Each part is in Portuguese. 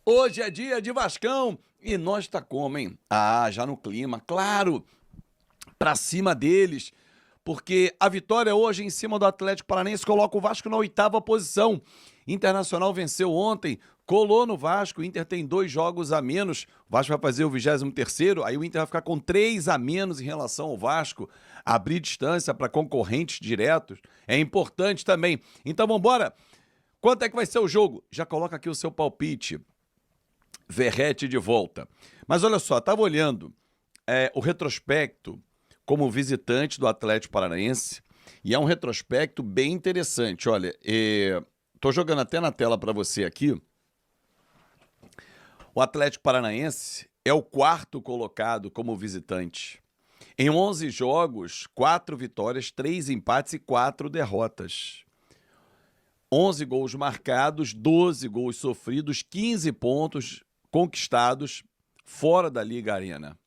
Hoje é dia de Vascão e nós tá como, hein? Ah, já no clima, claro, pra cima deles, porque a vitória hoje em cima do Atlético Paranaense coloca o Vasco na 8ª posição. Internacional venceu ontem, colou no Vasco, o Inter tem 2 jogos a menos, o Vasco vai fazer o 23º, aí o Inter vai ficar com 3 a menos em relação ao Vasco, abrir distância para concorrentes diretos, é importante também. Então vambora, quanto é que vai ser o jogo? Já coloca aqui o seu palpite. Verrete de volta. Mas olha só, estava olhando o retrospecto como visitante do Atlético Paranaense e é um retrospecto bem interessante. Olha, tô jogando até na tela para você aqui. O Atlético Paranaense é o 4º colocado como visitante. Em 11 jogos, 4 vitórias, 3 empates e 4 derrotas. 11 gols marcados, 12 gols sofridos, 15 pontos conquistados fora da Liga Arena.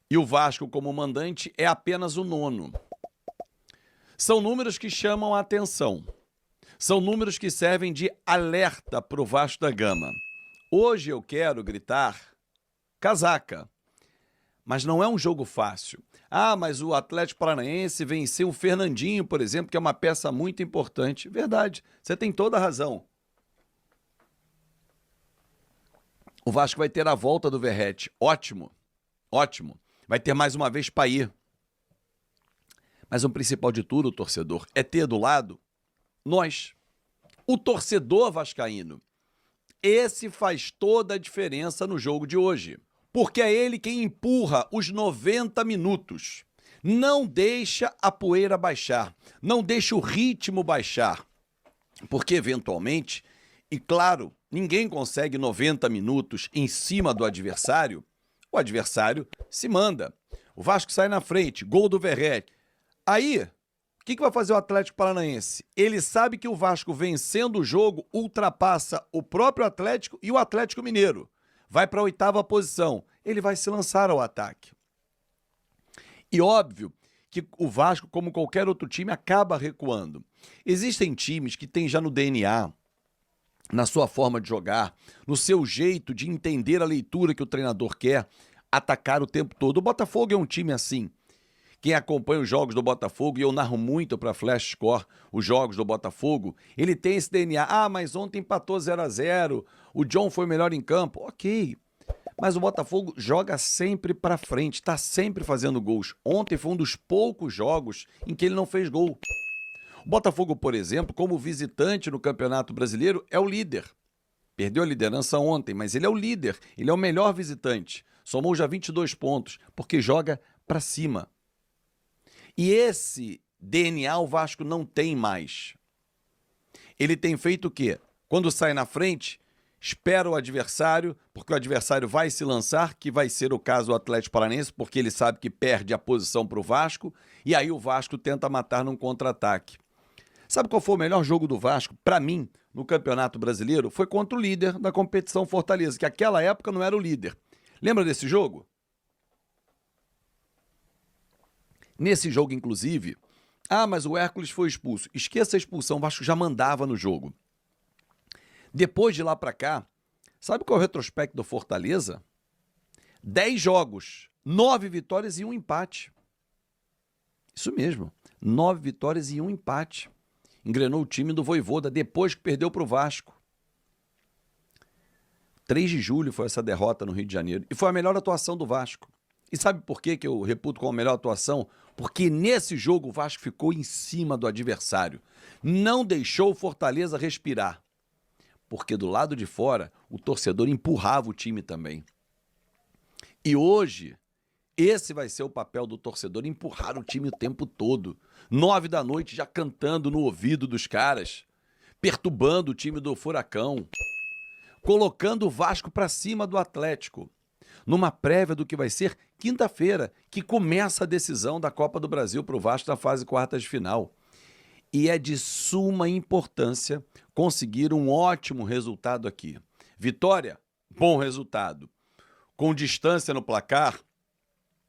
E o Vasco, como mandante, é apenas o 9º. São números que chamam a atenção. São números que servem de alerta para o Vasco da Gama. Hoje eu quero gritar casaca. Mas não é um jogo fácil. Ah, mas o Atlético Paranaense venceu o Fernandinho, por exemplo, que é uma peça muito importante. Verdade, você tem toda a razão. O Vasco vai ter a volta do Verrete. Ótimo, ótimo. Vai ter mais uma vez para ir. Mas o principal de tudo, torcedor, é ter do lado nós, o torcedor vascaíno. Esse faz toda a diferença no jogo de hoje. Porque é ele quem empurra os 90 minutos. Não deixa a poeira baixar. Não deixa o ritmo baixar. Porque, eventualmente, e claro, ninguém consegue 90 minutos em cima do adversário, o adversário se manda. O Vasco sai na frente, gol do Verrete. Aí, o que vai fazer o Atlético Paranaense? Ele sabe que o Vasco, vencendo o jogo, ultrapassa o próprio Atlético e o Atlético Mineiro. Vai para a 8ª posição. Ele vai se lançar ao ataque. E óbvio que o Vasco, como qualquer outro time, acaba recuando. Existem times que têm já no DNA, na sua forma de jogar, no seu jeito de entender a leitura que o treinador quer, atacar o tempo todo. O Botafogo é um time assim. Quem acompanha os jogos do Botafogo, e eu narro muito para Flash Score os jogos do Botafogo, ele tem esse DNA. Ah, mas ontem empatou 0-0, o John foi melhor em campo. Ok, mas o Botafogo joga sempre para frente, está sempre fazendo gols. Ontem foi um dos poucos jogos em que ele não fez gol. O Botafogo, por exemplo, como visitante no Campeonato Brasileiro, é o líder. Perdeu a liderança ontem, mas ele é o líder, ele é o melhor visitante. Somou já 22 pontos, porque joga para cima. E esse DNA o Vasco não tem mais. Ele tem feito o quê? Quando sai na frente, espera o adversário, porque o adversário vai se lançar, que vai ser o caso do Atlético Paranaense, porque ele sabe que perde a posição para o Vasco, e aí o Vasco tenta matar num contra-ataque. Sabe qual foi o melhor jogo do Vasco, para mim, no Campeonato Brasileiro? Foi contra o líder da competição, Fortaleza, que naquela época não era o líder. Lembra desse jogo? Nesse jogo, inclusive, mas o Hércules foi expulso. Esqueça a expulsão, o Vasco já mandava no jogo. Depois de lá para cá, sabe qual é o retrospecto do Fortaleza? 10 jogos, 9 vitórias e 1 empate. Isso mesmo, 9 vitórias e 1 empate. Engrenou o time do Vojvoda depois que perdeu para o Vasco. 3 de julho foi essa derrota no Rio de Janeiro. E foi a melhor atuação do Vasco. E sabe por que eu reputo como a melhor atuação? Porque nesse jogo o Vasco ficou em cima do adversário. Não deixou o Fortaleza respirar. Porque do lado de fora, o torcedor empurrava o time também. E hoje, esse vai ser o papel do torcedor, empurrar o time o tempo todo. 9 da noite já cantando no ouvido dos caras, perturbando o time do Furacão, colocando o Vasco para cima do Atlético, numa prévia do que vai ser quinta-feira, que começa a decisão da Copa do Brasil para o Vasco na fase quartas de final. E é de suma importância conseguir um ótimo resultado aqui. Vitória, bom resultado. Com distância no placar,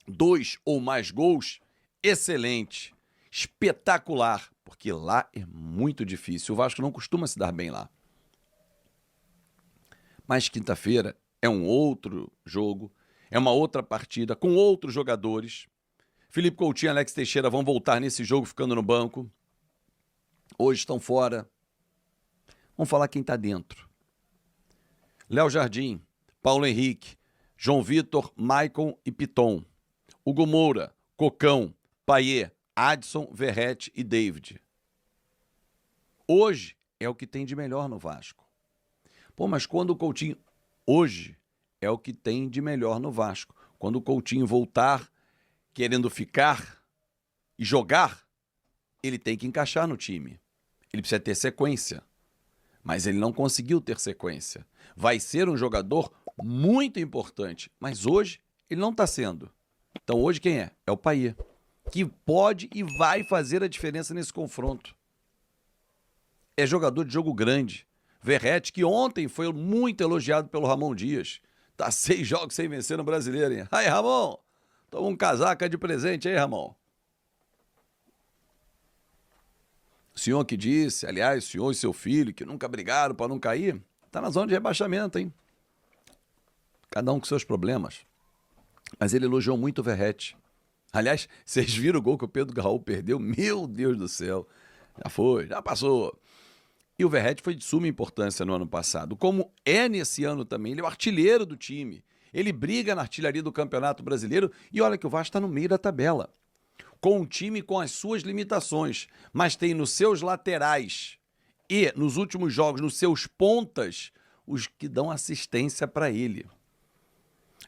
2 ou mais gols, excelente, espetacular, porque lá é muito difícil. O Vasco não costuma se dar bem lá. Mas quinta-feira é um outro jogo, é uma outra partida, com outros jogadores. Felipe Coutinho e Alex Teixeira vão voltar nesse jogo ficando no banco. Hoje estão fora. Vamos falar quem está dentro. Léo Jardim, Paulo Henrique, João Vitor, Maicon e Piton. Hugo Moura, Cocão, Payet, Adson, Verratti e David. Hoje é o que tem de melhor no Vasco. Pô, mas quando o Coutinho... Hoje é o que tem de melhor no Vasco. Quando o Coutinho voltar querendo ficar e jogar, ele tem que encaixar no time. Ele precisa ter sequência. Mas ele não conseguiu ter sequência. Vai ser um jogador muito importante, mas hoje ele não está sendo. Então hoje quem é? É o Payet, que pode e vai fazer a diferença nesse confronto. É jogador de jogo grande. Verratti, que ontem foi muito elogiado pelo Ramon Dias. Tá 6 jogos sem vencer no Brasileiro, hein? Aí, Ramon, toma um casaca de presente aí, Ramon. O senhor que disse, aliás, o senhor e seu filho, que nunca brigaram para não cair, tá na zona de rebaixamento, hein? Cada um com seus problemas. Mas ele elogiou muito o Verratti. Aliás, vocês viram o gol que o Pedro Raul perdeu? Meu Deus do céu. Já foi, já passou. E o Verratti foi de suma importância no ano passado. Como é nesse ano também, ele é o artilheiro do time. Ele briga na artilharia do Campeonato Brasileiro e olha que o Vasco está no meio da tabela. Com um time com as suas limitações, mas tem nos seus laterais e nos últimos jogos, nos seus pontas, os que dão assistência para ele.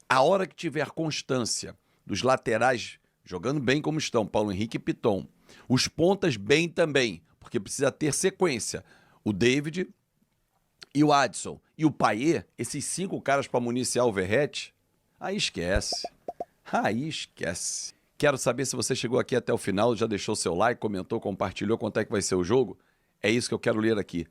A hora que tiver constância dos laterais jogando bem como estão, Paulo Henrique e Piton, os pontas bem também, porque precisa ter sequência. O David e o Adson e o Payet, esses 5 caras para municiar o Verratti, aí esquece. Aí esquece. Quero saber se você chegou aqui até o final, já deixou seu like, comentou, compartilhou quanto é que vai ser o jogo. É isso que eu quero ler aqui.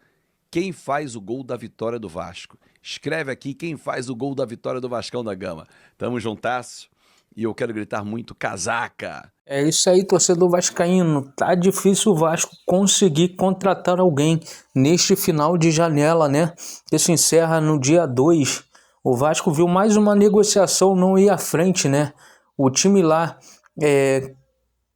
Quem faz o gol da vitória do Vasco? Escreve aqui quem faz o gol da vitória do Vascão da Gama. Tamo juntasso e eu quero gritar muito casaca. É isso aí, torcedor vascaíno. Tá difícil o Vasco conseguir contratar alguém neste final de janela, né? Que se encerra no dia 2. O Vasco viu mais uma negociação não ir à frente, né? O time lá,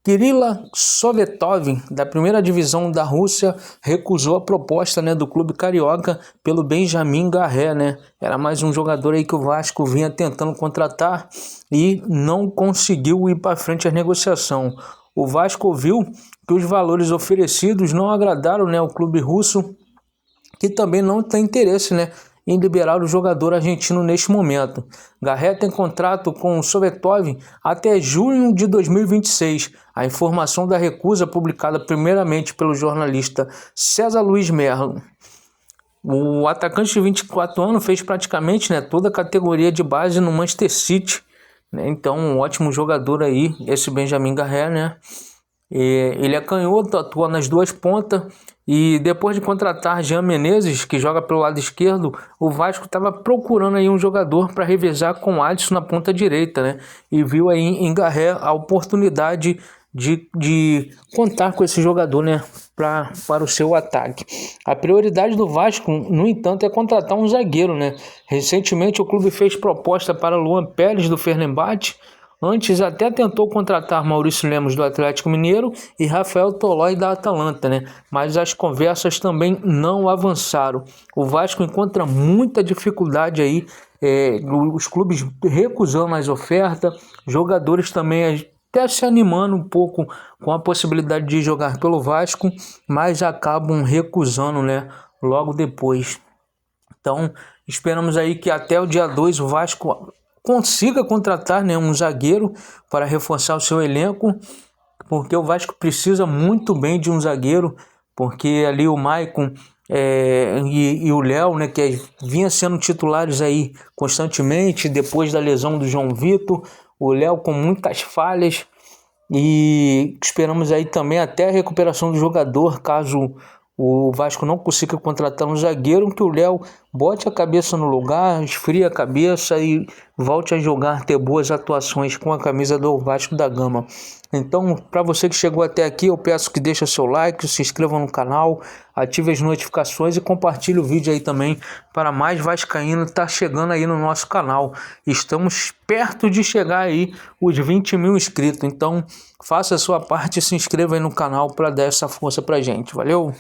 Kirila Sovetov, da primeira divisão da Rússia, recusou a proposta, né, do clube carioca pelo Benjamin Garré, né? Era mais um jogador aí que o Vasco vinha tentando contratar e não conseguiu ir para frente a negociação. O Vasco viu que os valores oferecidos não agradaram, né, o clube russo, que também não tem interesse, né, em liberar o jogador argentino neste momento. Garré tem contrato com o Sovetov até junho de 2026. A informação da recusa publicada primeiramente pelo jornalista César Luiz Merlo. O atacante de 24 anos fez praticamente, né, toda a categoria de base no Manchester City, né? Então, um ótimo jogador aí, esse Benjamin Garré, né? Ele é canhoto, atua nas duas pontas e depois de contratar Jean Menezes, que joga pelo lado esquerdo, o Vasco estava procurando aí um jogador para revezar com o Adson na ponta direita, né? E viu aí em Garré a oportunidade de contar com esse jogador, né, para o seu ataque. A prioridade do Vasco, no entanto, é contratar um zagueiro, né? Recentemente o clube fez proposta para Luan Pérez do Fenerbahçe. Antes até tentou contratar Maurício Lemos do Atlético Mineiro e Rafael Tolói da Atalanta, né? Mas as conversas também não avançaram. O Vasco encontra muita dificuldade aí, os clubes recusando as ofertas, jogadores também até se animando um pouco com a possibilidade de jogar pelo Vasco, mas acabam recusando, né, logo depois. Então, esperamos aí que até o dia 2 o Vasco consiga contratar, né, um zagueiro para reforçar o seu elenco, porque o Vasco precisa muito bem de um zagueiro, porque ali o Maicon e o Léo, né, que vinha sendo titulares aí constantemente, depois da lesão do João Vitor, o Léo com muitas falhas, e esperamos aí também até a recuperação do jogador, caso o Vasco não consiga contratar um zagueiro, que o Léo bote a cabeça no lugar, esfrie a cabeça e volte a jogar, ter boas atuações com a camisa do Vasco da Gama. Então, para você que chegou até aqui, eu peço que deixe o seu like, se inscreva no canal, ative as notificações e compartilhe o vídeo aí também para mais vascaíno tá chegando aí no nosso canal. Estamos perto de chegar aí os 20 mil inscritos, então faça a sua parte e se inscreva aí no canal para dar essa força pra gente. Valeu!